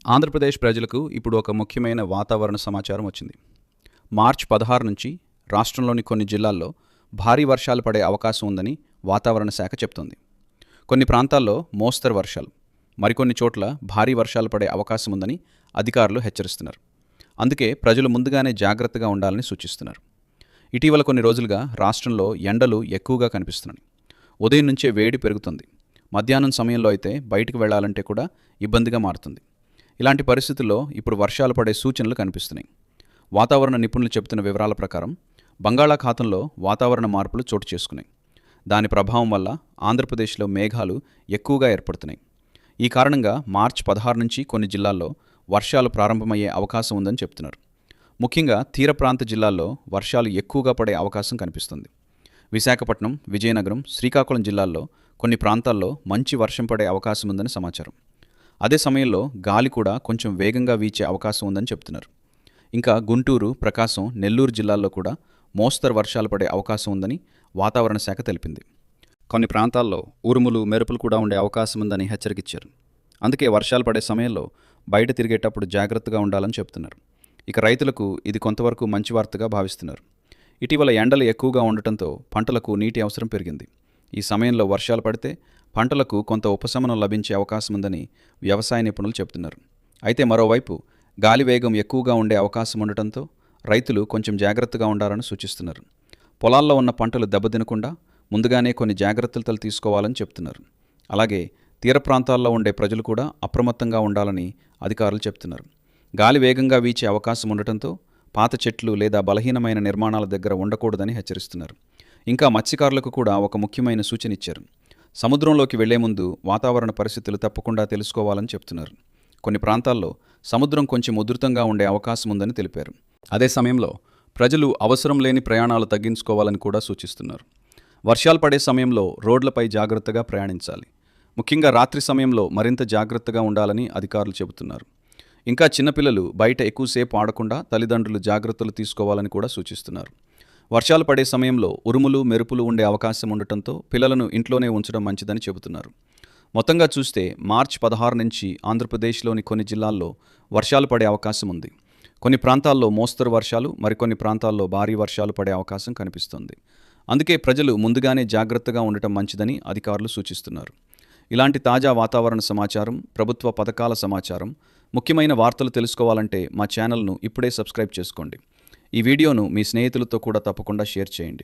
ఆంధ్రప్రదేశ్ ప్రజలకు ఇప్పుడు ఒక ముఖ్యమైన వాతావరణ సమాచారం వచ్చింది. మార్చి 16 నుంచి రాష్ట్రంలోని కొన్ని జిల్లాల్లో భారీ వర్షాలు పడే అవకాశం ఉందని వాతావరణ శాఖ చెప్తోంది. కొన్ని ప్రాంతాల్లో మోస్తరు వర్షాలు, మరికొన్ని చోట్ల భారీ వర్షాలు పడే అవకాశం ఉందని అధికారులు హెచ్చరిస్తున్నారు. అందుకే ప్రజలు ముందుగానే జాగ్రత్తగా ఉండాలని సూచిస్తున్నారు. ఇటీవల కొన్ని రోజులుగా రాష్ట్రంలో ఎండలు ఎక్కువగా కనిపిస్తున్నాయి. ఉదయం నుంచే వేడి పెరుగుతుంది. మధ్యాహ్నం సమయంలో అయితే బయటకు వెళ్లాలంటే కూడా ఇబ్బందిగా మారుతుంది. ఇలాంటి పరిస్థితుల్లో ఇప్పుడు వర్షాలు పడే సూచనలు కనిపిస్తున్నాయి. వాతావరణ నిపుణులు చెబుతున్న వివరాల ప్రకారం బంగాళాఖాతంలో వాతావరణ మార్పులు చోటు చేసుకున్నాయి. దాని ప్రభావం వల్ల ఆంధ్రప్రదేశ్లో మేఘాలు ఎక్కువగా ఏర్పడుతున్నాయి. ఈ కారణంగా మార్చి 16 నుంచి కొన్ని జిల్లాల్లో వర్షాలు ప్రారంభమయ్యే అవకాశం ఉందని చెప్తున్నారు. ముఖ్యంగా తీర ప్రాంత జిల్లాల్లో వర్షాలు ఎక్కువగా పడే అవకాశం కనిపిస్తుంది. విశాఖపట్నం, విజయనగరం, శ్రీకాకుళం జిల్లాల్లో కొన్ని ప్రాంతాల్లో మంచి వర్షం పడే అవకాశం ఉందని సమాచారం. అదే సమయంలో గాలి కూడా కొంచెం వేగంగా వీచే అవకాశం ఉందని చెప్తున్నారు. ఇంకా గుంటూరు, ప్రకాశం, నెల్లూరు జిల్లాల్లో కూడా మోస్తరు వర్షాలు పడే అవకాశం ఉందని వాతావరణ శాఖ తెలిపింది. కొన్ని ప్రాంతాల్లో ఉరుములు, మెరుపులు కూడా ఉండే అవకాశం ఉందని హెచ్చరికిచ్చారు. అందుకే వర్షాలు పడే సమయంలో బయట తిరిగేటప్పుడు జాగ్రత్తగా ఉండాలని చెప్తున్నారు. ఇక రైతులకు ఇది కొంతవరకు మంచి వార్తగా భావిస్తున్నారు. ఇటీవల ఎండలు ఎక్కువగా ఉండటంతో పంటలకు నీటి అవసరం పెరిగింది. ఈ సమయంలో వర్షాలు పడితే పంటలకు కొంత ఉపశమనం లభించే అవకాశం ఉందని వ్యవసాయ నిపుణులు చెబుతున్నారు. అయితే మరోవైపు గాలి వేగం ఎక్కువగా ఉండే అవకాశం ఉండటంతో రైతులు కొంచెం జాగ్రత్తగా ఉండాలని సూచిస్తున్నారు. పొలాల్లో ఉన్న పంటలు దెబ్బతినకుండా ముందుగానే కొన్ని జాగ్రత్తలు తీసుకోవాలని చెప్తున్నారు. అలాగే తీర ప్రాంతాల్లో ఉండే ప్రజలు కూడా అప్రమత్తంగా ఉండాలని అధికారులు చెప్తున్నారు. గాలి వేగంగా వీచే అవకాశం ఉండటంతో పాత చెట్లు లేదా బలహీనమైన నిర్మాణాల దగ్గర ఉండకూడదని హెచ్చరిస్తున్నారు. ఇంకా మత్స్యకారులకు కూడా ఒక ముఖ్యమైన సూచన ఇచ్చారు. సముద్రంలోకి వెళ్లే ముందు వాతావరణ పరిస్థితులు తప్పకుండా తెలుసుకోవాలని చెప్తున్నారు. కొన్ని ప్రాంతాల్లో సముద్రం కొంచెం ఉధృతంగా ఉండే అవకాశం ఉందని తెలిపారు. అదే సమయంలో ప్రజలు అవసరం లేని ప్రయాణాలు తగ్గించుకోవాలని కూడా సూచిస్తున్నారు. వర్షాలు పడే సమయంలో రోడ్లపై జాగ్రత్తగా ప్రయాణించాలి. ముఖ్యంగా రాత్రి సమయంలో మరింత జాగ్రత్తగా ఉండాలని అధికారులు చెబుతున్నారు. ఇంకా చిన్నపిల్లలు బయట ఎక్కువసేపు ఆడకుండా తల్లిదండ్రులు జాగ్రత్తలు తీసుకోవాలని కూడా సూచిస్తున్నారు. వర్షాలు పడే సమయంలో ఉరుములు, మెరుపులు ఉండే అవకాశం ఉండటంతో పిల్లలను ఇంట్లోనే ఉంచడం మంచిదని చెబుతున్నారు. మొత్తంగా చూస్తే మార్చి 16 నుంచి ఆంధ్రప్రదేశ్లోని కొన్ని జిల్లాల్లో వర్షాలు పడే అవకాశం ఉంది. కొన్ని ప్రాంతాల్లో మోస్తరు వర్షాలు, మరికొన్ని ప్రాంతాల్లో భారీ వర్షాలు పడే అవకాశం కనిపిస్తోంది. అందుకే ప్రజలు ముందుగానే జాగ్రత్తగా ఉండటం మంచిదని అధికారులు సూచిస్తున్నారు. ఇలాంటి తాజా వాతావరణ సమాచారం, ప్రభుత్వ పథకాల సమాచారం, ముఖ్యమైన వార్తలు తెలుసుకోవాలంటే మా ఛానల్ను ఇప్పుడే సబ్స్క్రైబ్ చేసుకోండి. ఈ వీడియోను మీ స్నేహితులతో కూడా తప్పకుండా షేర్ చేయండి.